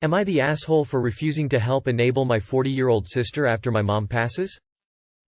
Am I the asshole for refusing to help enable my 40-year-old sister after my mom passes?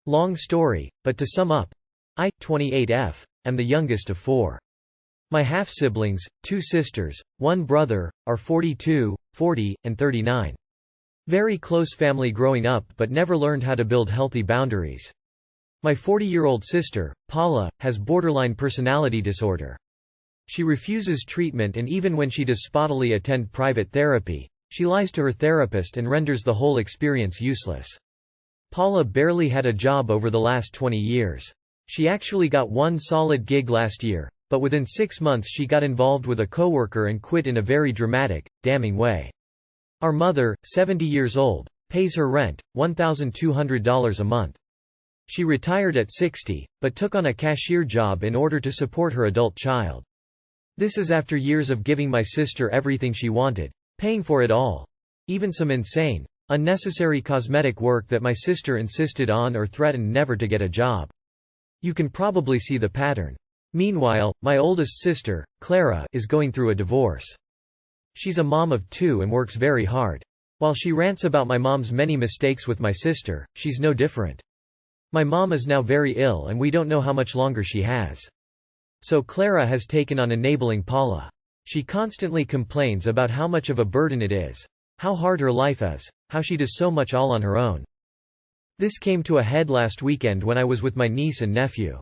Long story, but to sum up, I, 28F, am the youngest of 4. My half-siblings, 2 sisters, 1 brother, are 42, 40, and 39. Very close family growing up but never learned how to build healthy boundaries. My 40-year-old sister, Paula, has borderline personality disorder. She refuses treatment, and even when she does spottily attend private therapy, she lies to her therapist and renders the whole experience useless. Paula barely had a job over the last 20 years. She actually got one solid gig last year, but within 6 months she got involved with a coworker and quit in a very dramatic, damning way. Our mother, 70 years old, pays her rent, $1,200 a month. She retired at 60, but took on a cashier job in order to support her adult child. This is after years of giving my sister everything she wanted, paying for it all. Even some insane, unnecessary cosmetic work that my sister insisted on or threatened never to get a job. You can probably see the pattern. Meanwhile, my oldest sister, Clara, is going through a divorce. She's a mom of 2 and works very hard. While she rants about my mom's many mistakes with my sister, she's no different. My mom is now very ill and we don't know how much longer she has. So Clara has taken on enabling Paula. She constantly complains about how much of a burden it is, how hard her life is, how she does so much all on her own. This came to a head last weekend when I was with my niece and nephew.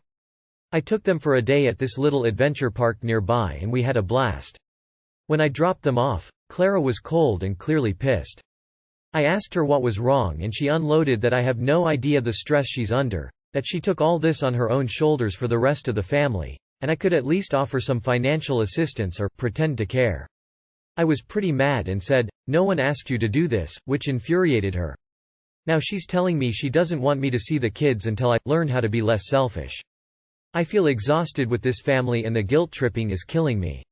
I took them for a day at this little adventure park nearby and we had a blast. When I dropped them off, Clara was cold and clearly pissed. I asked her what was wrong and she unloaded that I have no idea the stress she's under, that she took all this on her own shoulders for the rest of the family, and I could at least offer some financial assistance or pretend to care. I was pretty mad and said, "No one asked you to do this," which infuriated her. Now she's telling me she doesn't want me to see the kids until I learn how to be less selfish. I feel exhausted with this family and the guilt tripping is killing me.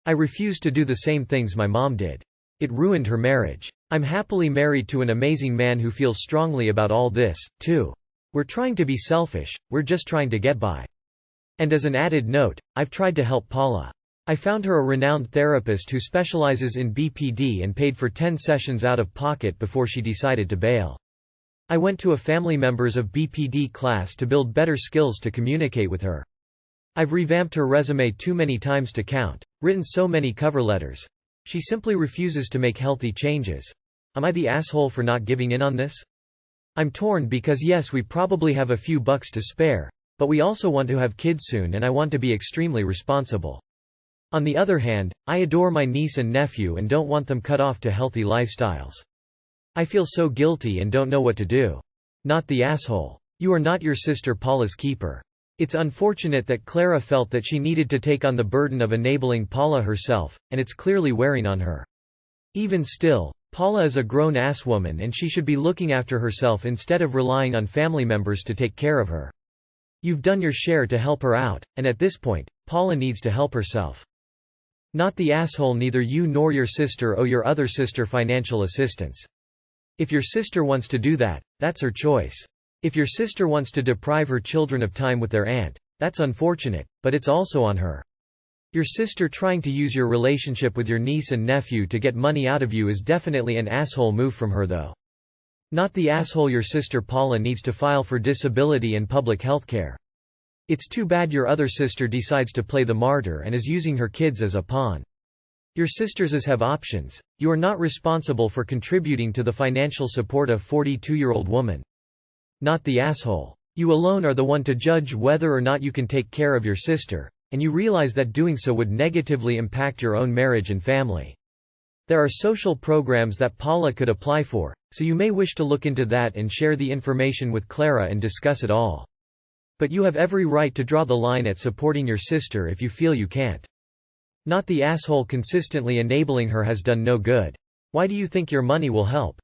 I refuse to do the same things my mom did. It ruined her marriage. I'm happily married to an amazing man who feels strongly about all this, too. We're trying to be selfish, we're just trying to get by. And as an added note, I've tried to help Paula. I found her a renowned therapist who specializes in BPD and paid for 10 sessions out of pocket before she decided to bail. I went to a family members of BPD class to build better skills to communicate with her. I've revamped her resume too many times to count, written so many cover letters. She simply refuses to make healthy changes. Am I the asshole for not giving in on this? I'm torn because yes, we probably have a few bucks to spare, but we also want to have kids soon and I want to be extremely responsible. On the other hand, I adore my niece and nephew and don't want them cut off to healthy lifestyles. I feel so guilty and don't know what to do. Not the asshole. You are not your sister Paula's keeper. It's unfortunate that Clara felt that she needed to take on the burden of enabling Paula herself, and it's clearly wearing on her. Even still, Paula is a grown-ass woman and she should be looking after herself instead of relying on family members to take care of her. You've done your share to help her out, and at this point, Paula needs to help herself. Not the asshole. Neither you nor your sister owe your other sister financial assistance. If your sister wants to do that, that's her choice. If your sister wants to deprive her children of time with their aunt, that's unfortunate, but it's also on her. Your sister trying to use your relationship with your niece and nephew to get money out of you is definitely an asshole move from her though. Not the asshole. Your sister Paula needs to file for disability and public health care. It's too bad your other sister decides to play the martyr and is using her kids as a pawn. Your sisters have options. You are not responsible for contributing to the financial support of a 42-year-old woman. Not the asshole. You alone are the one to judge whether or not you can take care of your sister, and you realize that doing so would negatively impact your own marriage and family. There are social programs that Paula could apply for, so you may wish to look into that and share the information with Clara and discuss it all. But you have every right to draw the line at supporting your sister if you feel you can't. Not the asshole. Consistently enabling her has done no good. Why do you think your money will help?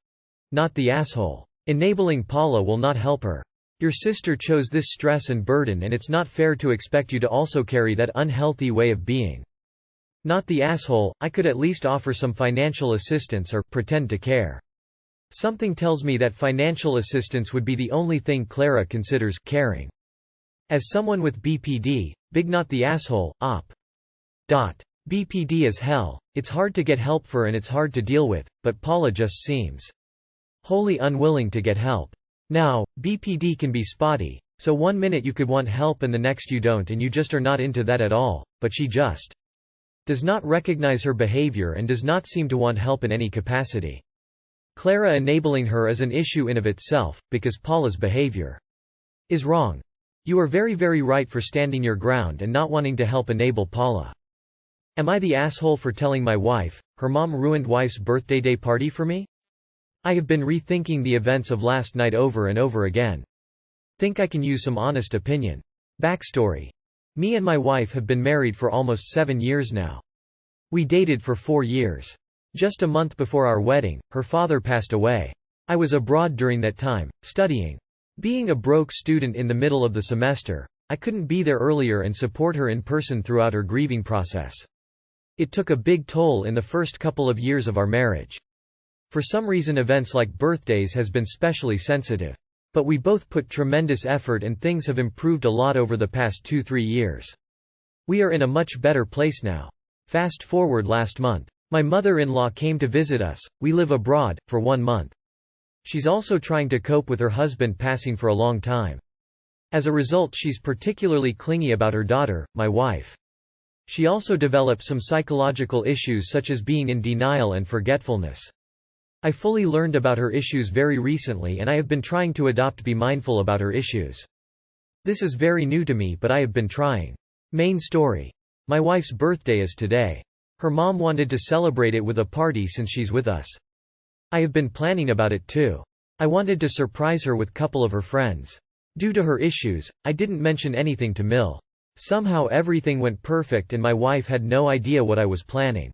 Not the asshole. Enabling Paula will not help her. Your sister chose this stress and burden and it's not fair to expect you to also carry that unhealthy way of being. Not the asshole. I could at least offer some financial assistance or pretend to care. Something tells me that financial assistance would be the only thing Clara considers caring. As someone with BPD, big not the asshole, op. BPD is hell. It's hard to get help for and it's hard to deal with, but Paula just seems wholly unwilling to get help. Now, BPD can be spotty, so one minute you could want help and the next you don't and you just are not into that at all, but she just does not recognize her behavior and does not seem to want help in any capacity. Clara enabling her is an issue in of itself, because Paula's behavior is wrong. You are very right for standing your ground and not wanting to help enable Paula. Am I the asshole for telling my wife, her mom ruined wife's birthday day party for me? I have been rethinking the events of last night over and over again. Think I can use some honest opinion. Backstory. Me and my wife have been married for almost 7 years now. We dated for 4 years. Just a month before our wedding, her father passed away. I was abroad during that time, studying. Being a broke student in the middle of the semester, I couldn't be there earlier and support her in person throughout her grieving process. It took a big toll in the first couple of years of our marriage. For some reason events like birthdays has been specially sensitive. But we both put tremendous effort and things have improved a lot over the past 2-3 years. We are in a much better place now. Fast forward last month. My mother-in-law came to visit us. We live abroad, for 1 month. She's also trying to cope with her husband passing for a long time. As a result, she's particularly clingy about her daughter, my wife. She also developed some psychological issues such as being in denial and forgetfulness. I fully learned about her issues very recently and I have been trying to be mindful about her issues. This is very new to me but I have been trying. Main story. My wife's birthday is today. Her mom wanted to celebrate it with a party since she's with us. I have been planning about it too. I wanted to surprise her with couple of her friends. Due to her issues, I didn't mention anything to Mill. Somehow everything went perfect and my wife had no idea what I was planning.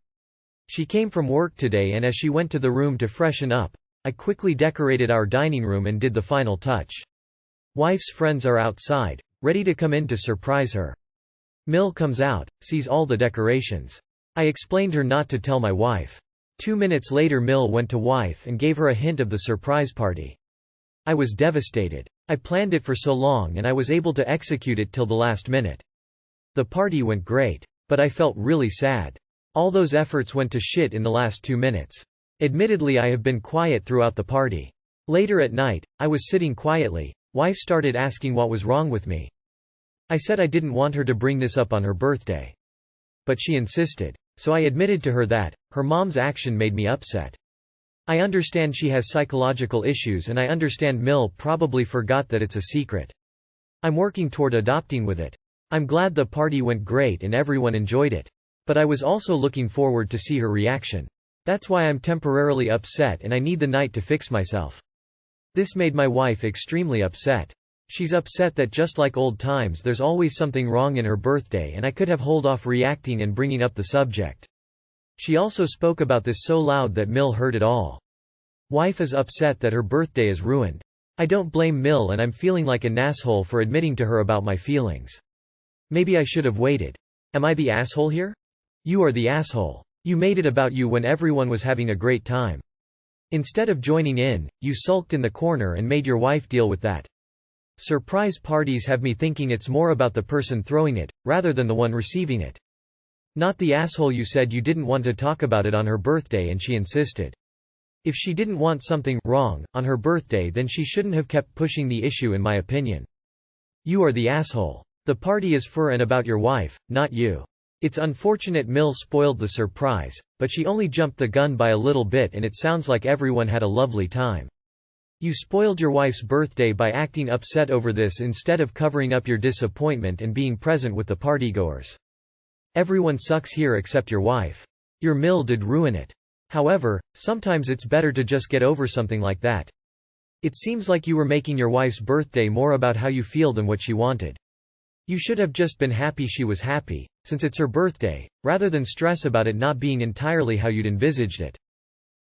She came from work today and as she went to the room to freshen up, I quickly decorated our dining room and did the final touch. Wife's friends are outside, ready to come in to surprise her. Mill comes out, sees all the decorations. I explained her not to tell my wife. 2 minutes later Mill went to wife and gave her a hint of the surprise party. I was devastated. I planned it for so long and I was able to execute it till the last minute. The party went great. But I felt really sad. All those efforts went to shit in the last 2 minutes. Admittedly I have been quiet throughout the party. Later at night, I was sitting quietly. Wife started asking what was wrong with me. I said I didn't want her to bring this up on her birthday. But she insisted. So I admitted to her that her mom's action made me upset. I understand she has psychological issues and I understand Mill probably forgot that it's a secret. I'm working toward adopting with it. I'm glad the party went great and everyone enjoyed it. But I was also looking forward to see her reaction. That's why I'm temporarily upset and I need the night to fix myself. This made my wife extremely upset. She's upset that just like old times there's always something wrong in her birthday and I could have held off reacting and bringing up the subject. She also spoke about this so loud that Mill heard it all. Wife is upset that her birthday is ruined. I don't blame Mill and I'm feeling like an asshole for admitting to her about my feelings. Maybe I should have waited. Am I the asshole here? You are the asshole. You made it about you when everyone was having a great time. Instead of joining in, you sulked in the corner and made your wife deal with that. Surprise parties have me thinking it's more about the person throwing it, rather than the one receiving it. Not the asshole you said you didn't want to talk about it on her birthday and she insisted. If she didn't want something wrong on her birthday then she shouldn't have kept pushing the issue in my opinion. You are the asshole. The party is for and about your wife, not you. It's unfortunate Mill spoiled the surprise, but she only jumped the gun by a little bit and it sounds like everyone had a lovely time. You spoiled your wife's birthday by acting upset over this instead of covering up your disappointment and being present with the partygoers. Everyone sucks here except your wife. Your Mill did ruin it. However, sometimes it's better to just get over something like that. It seems like you were making your wife's birthday more about how you feel than what she wanted. You should have just been happy she was happy, since it's her birthday, rather than stress about it not being entirely how you'd envisaged it.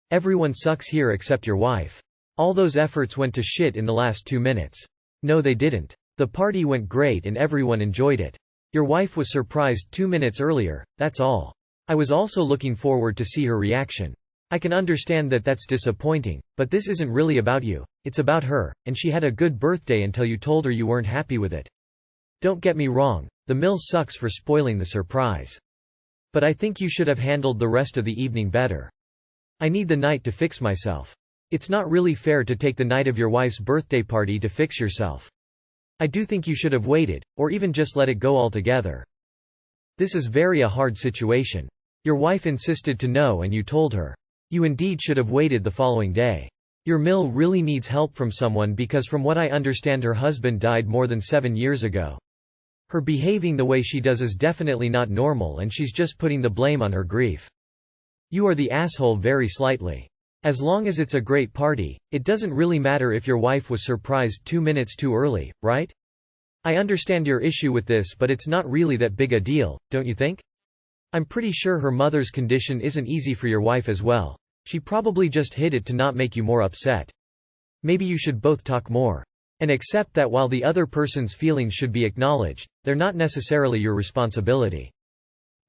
Everyone sucks here except your wife. All those efforts went to shit in the last 2 minutes. No they didn't. The party went great and everyone enjoyed it. Your wife was surprised 2 minutes earlier, that's all. I was also looking forward to see her reaction. I can understand that that's disappointing, but this isn't really about you, it's about her, and she had a good birthday until you told her you weren't happy with it. Don't get me wrong, the Mill sucks for spoiling the surprise. But I think you should have handled the rest of the evening better. I need the night to fix myself. It's not really fair to take the night of your wife's birthday party to fix yourself. I do think you should have waited, or even just let it go altogether. This is very a hard situation. Your wife insisted to know and you told her. You indeed should have waited the following day. Your mill really needs help from someone because from what I understand her husband died more than 7 years ago. Her behaving the way she does is definitely not normal and she's just putting the blame on her grief. You are the asshole very slightly. As long as it's a great party, it doesn't really matter if your wife was surprised 2 minutes too early, right? I understand your issue with this, but it's not really that big a deal, don't you think? I'm pretty sure her mother's condition isn't easy for your wife as well. She probably just hid it to not make you more upset. Maybe you should both talk more. And accept that while the other person's feelings should be acknowledged, they're not necessarily your responsibility.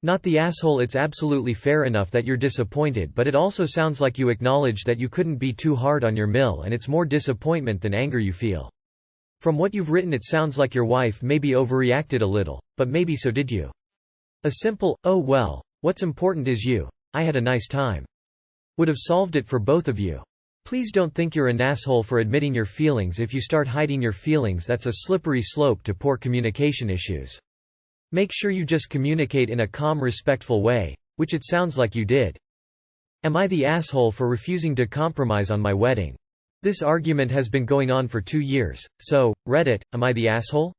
Not the asshole. It's absolutely fair enough that you're disappointed, but it also sounds like you acknowledge that you couldn't be too hard on your mill and it's more disappointment than anger you feel. From what you've written it sounds like your wife maybe overreacted a little, but maybe so did you. A simple, "Oh well, what's important is you. I had a nice time," would have solved it for both of you. Please don't think you're an asshole for admitting your feelings. If you start hiding your feelings, that's a slippery slope to poor communication issues. Make sure you just communicate in a calm, respectful way, which it sounds like you did. Am I the asshole for refusing to compromise on my wedding? This argument has been going on for 2 years, so, Reddit, am I the asshole?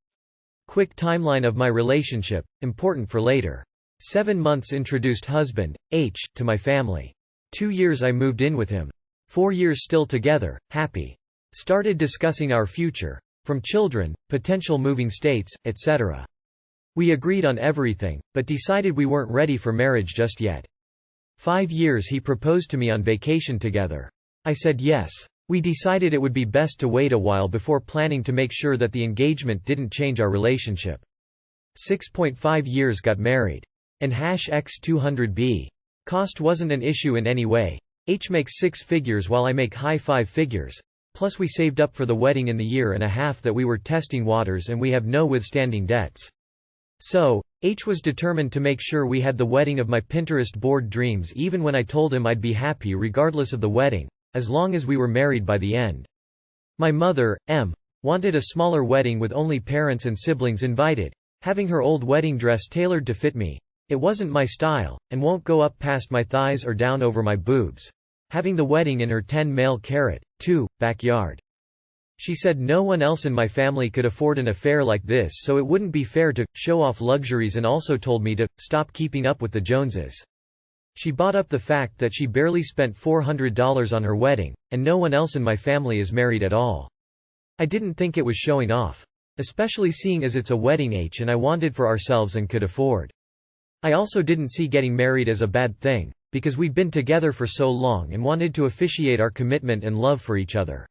Quick timeline of my relationship, important for later. 7 months introduced husband, H, to my family. 2 years I moved in with him. 4 years still together, happy. Started discussing our future. From children, potential moving states, etc. We agreed on everything, but decided we weren't ready for marriage just yet. 5 years he proposed to me on vacation together. I said yes. We decided it would be best to wait a while before planning to make sure that the engagement didn't change our relationship. 6.5 years got married. And #X200B. Cost wasn't an issue in any way. H makes 6 figures while I make high 5 figures. Plus we saved up for the wedding in the year and a half that we were testing waters and we have no withstanding debts. So, H was determined to make sure we had the wedding of my Pinterest board dreams even when I told him I'd be happy regardless of the wedding, as long as we were married by the end. My mother, M, wanted a smaller wedding with only parents and siblings invited, having her old wedding dress tailored to fit me. It wasn't my style, and won't go up past my thighs or down over my boobs. Having the wedding in her 10 male carat, 2, backyard. She said no one else in my family could afford an affair like this, so it wouldn't be fair to show off luxuries, and also told me to stop keeping up with the Joneses. She brought up the fact that she barely spent $400 on her wedding, and no one else in my family is married at all. I didn't think it was showing off. Especially seeing as it's a wedding H and I wanted for ourselves and could afford. I also didn't see getting married as a bad thing, because we'd been together for so long and wanted to officiate our commitment and love for each other.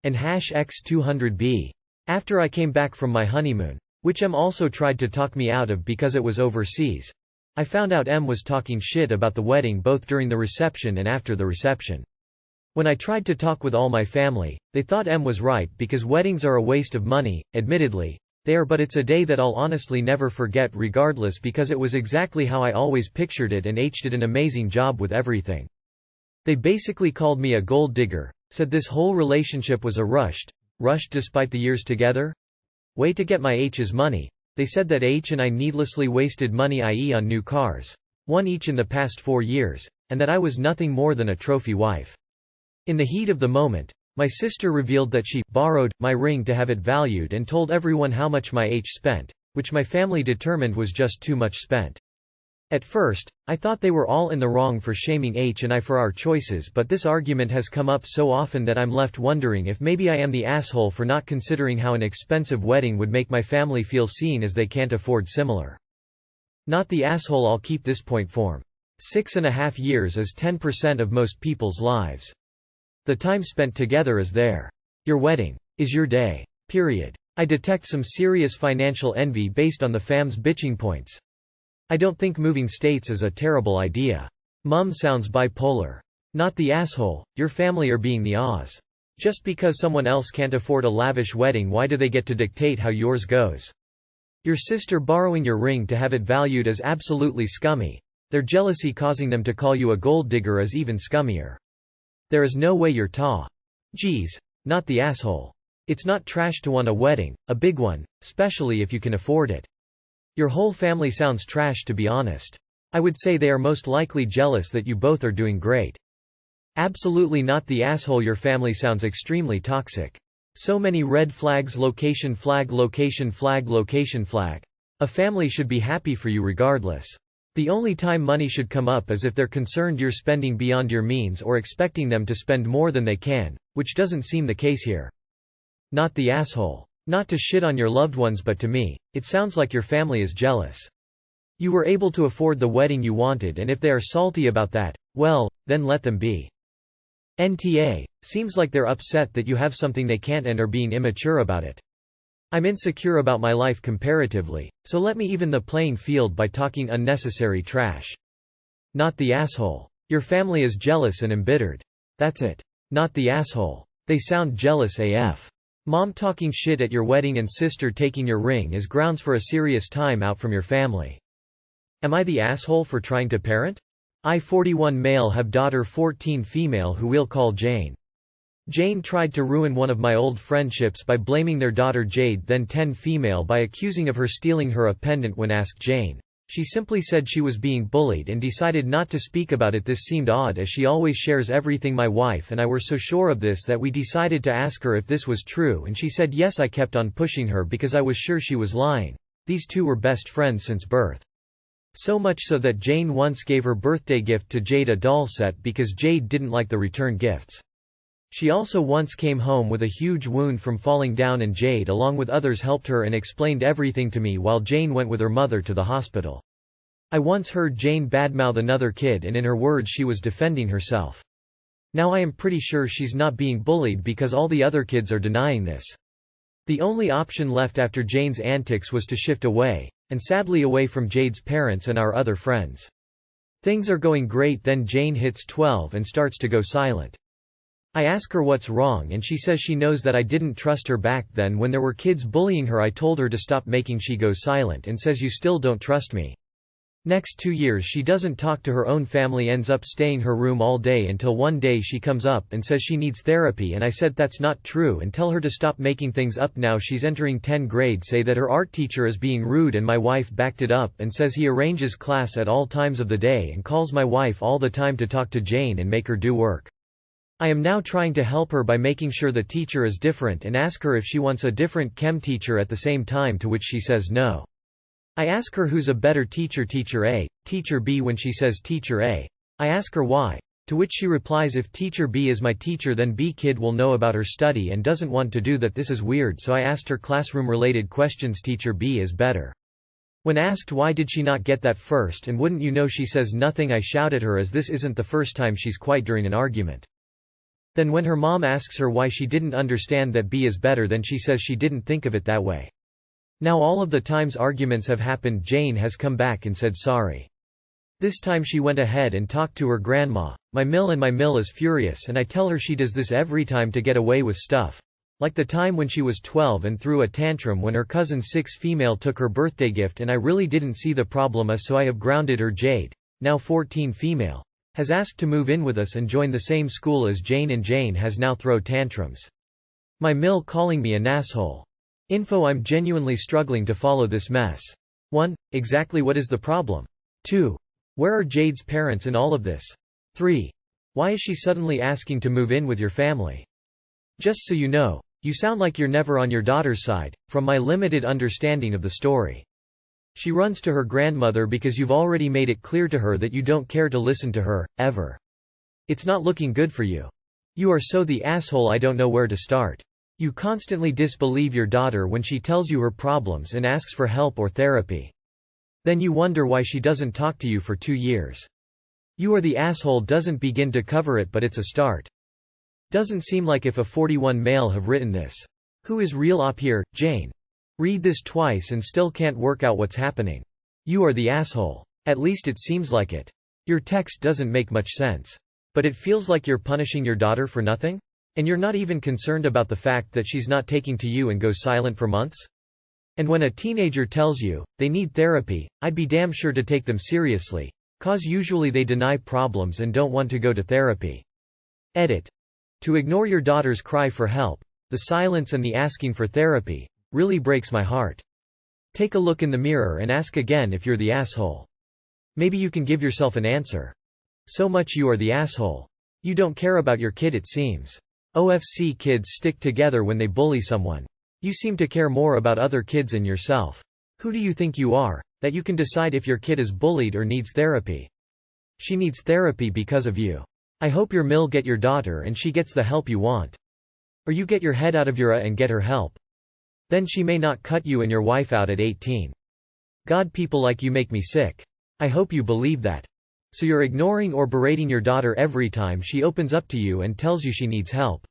And #X200B. After I came back from my honeymoon, which M also tried to talk me out of because it was overseas, I found out M was talking shit about the wedding both during the reception and after the reception. When I tried to talk with all my family, they thought M was right because weddings are a waste of money, admittedly, they are, but it's a day that I'll honestly never forget regardless because it was exactly how I always pictured it and H did an amazing job with everything. They basically called me a gold digger, said this whole relationship was a rushed despite the years together? Way to get my H's money. They said that H and I needlessly wasted money, i.e. on new cars, 1 each in the past 4 years, and that I was nothing more than a trophy wife. In the heat of the moment, my sister revealed that she borrowed my ring to have it valued and told everyone how much my H spent, which my family determined was just too much spent. At first, I thought they were all in the wrong for shaming H and I for our choices, but this argument has come up so often that I'm left wondering if maybe I am the asshole for not considering how an expensive wedding would make my family feel seen as they can't afford similar. Not the asshole. I'll keep this point form. 6.5 years is 10% of most people's lives. The time spent together is there. Your wedding is your day. Period. I detect some serious financial envy based on the fam's bitching points. I don't think moving states is a terrible idea. Mum sounds bipolar. Not the asshole, your family are being the Oz. Just because someone else can't afford a lavish wedding, why do they get to dictate how yours goes? Your sister borrowing your ring to have it valued is absolutely scummy. Their jealousy causing them to call you a gold digger is even scummier. There is no way you're Geez. Not the asshole. It's not trash to want a wedding, a big one, especially if you can afford it. Your whole family sounds trash, to be honest. I would say they are most likely jealous that you both are doing great. Absolutely not the asshole. Your family sounds extremely toxic. So many red flags. Location flag, location flag, location flag. A family should be happy for you regardless. The only time money should come up is if they're concerned you're spending beyond your means or expecting them to spend more than they can, which doesn't seem the case here. Not the asshole. Not to shit on your loved ones, but to me, it sounds like your family is jealous. You were able to afford the wedding you wanted, and if they are salty about that, well, then let them be. NTA. Seems like they're upset that you have something they can't and are being immature about it. I'm insecure about my life comparatively, so let me even the playing field by talking unnecessary trash. Not the asshole. Your family is jealous and embittered. That's it. Not the asshole. They sound jealous AF. Mom talking shit at your wedding and sister taking your ring is grounds for a serious time out from your family. Am I the asshole for trying to parent? I 41 male have daughter 14 female who we'll call Jane. Jane tried to ruin one of my old friendships by blaming their daughter Jade, then 10 female, by accusing of her stealing her a pendant. When asked Jane, she simply said she was being bullied and decided not to speak about it. This seemed odd as she always shares everything. My wife and I were so sure of this that we decided to ask her if this was true, and she said yes. I kept on pushing her because I was sure she was lying. These two were best friends since birth. So much so that Jane once gave her birthday gift to Jade a doll set because Jade didn't like the return gifts. She also once came home with a huge wound from falling down, and Jade along with others helped her and explained everything to me while Jane went with her mother to the hospital. I once heard Jane badmouth another kid, and in her words she was defending herself. Now I am pretty sure she's not being bullied because all the other kids are denying this. The only option left after Jane's antics was to shift away, and sadly away from Jade's parents and our other friends. Things are going great, then Jane hits 12 and starts to go silent. I ask her what's wrong, and she says she knows that I didn't trust her back then when there were kids bullying her. I told her to stop making she go silent and says you still don't trust me. Next 2 years she doesn't talk to her own family, ends up staying her room all day until one day she comes up and says she needs therapy, and I said that's not true and tell her to stop making things up. Now she's entering 10th grade, say that her art teacher is being rude, and my wife backed it up and says he arranges class at all times of the day and calls my wife all the time to talk to Jane and make her do work. I am now trying to help her by making sure the teacher is different and ask her if she wants a different chem teacher at the same time, to which she says no. I ask her who's a better teacher, teacher A, teacher B. When she says teacher A, I ask her why, to which she replies if teacher B is my teacher then B kid will know about her study and doesn't want to do that. This is weird, so I asked her classroom related questions. Teacher B is better. When asked why did she not get that first and wouldn't you know, she says nothing. I shout at her as this isn't the first time she's quiet during an argument. Then when her mom asks her why she didn't understand that B is better, then she says she didn't think of it that way. Now all of the times arguments have happened, Jane has come back and said sorry. This time she went ahead and talked to her grandma, my mill, and my mill is furious, and I tell her she does this every time to get away with stuff. Like the time when she was 12 and threw a tantrum when her cousin 6 female took her birthday gift, and I really didn't see the problem, so I have grounded her. Jade, now 14 female, has asked to move in with us and join the same school as Jane, and Jane has now throw tantrums. My mill calling me an asshole. Info: I'm genuinely struggling to follow this mess. 1. Exactly what is the problem? 2. Where are Jade's parents in all of this? 3. Why is she suddenly asking to move in with your family? Just so you know, you sound like you're never on your daughter's side, from my limited understanding of the story. She runs to her grandmother because you've already made it clear to her that you don't care to listen to her, ever. It's not looking good for you. You are so the asshole, I don't know where to start. You constantly disbelieve your daughter when she tells you her problems and asks for help or therapy. Then you wonder why she doesn't talk to you for 2 years. You are the asshole doesn't begin to cover it, but it's a start. Doesn't seem like if a 41 male have written this. Who is real up here, Jane? Read this twice and still can't work out what's happening. You are the asshole. At least it seems like it. Your text doesn't make much sense. But it feels like you're punishing your daughter for nothing? And you're not even concerned about the fact that she's not taking to you and goes silent for months? And when a teenager tells you they need therapy, I'd be damn sure to take them seriously. Cause usually they deny problems and don't want to go to therapy. Edit. To ignore your daughter's cry for help, the silence and the asking for therapy, really breaks my heart. Take a look in the mirror and ask again if you're the asshole. Maybe you can give yourself an answer. So much you are the asshole. You don't care about your kid, it seems. OFC kids stick together when they bully someone. You seem to care more about other kids and yourself. Who do you think you are, that you can decide if your kid is bullied or needs therapy? She needs therapy because of you. I hope your mill get your daughter and she gets the help you want. Or you get your head out of your and get her help. Then she may not cut you and your wife out at 18. God, people like you make me sick. I hope you believe that. So you're ignoring or berating your daughter every time she opens up to you and tells you she needs help.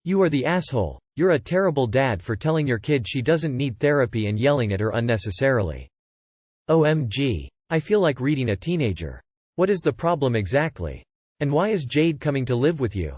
You are the asshole. You're a terrible dad for telling your kid she doesn't need therapy and yelling at her unnecessarily. OMG. I feel like reading a teenager. What is the problem exactly? And why is Jade coming to live with you?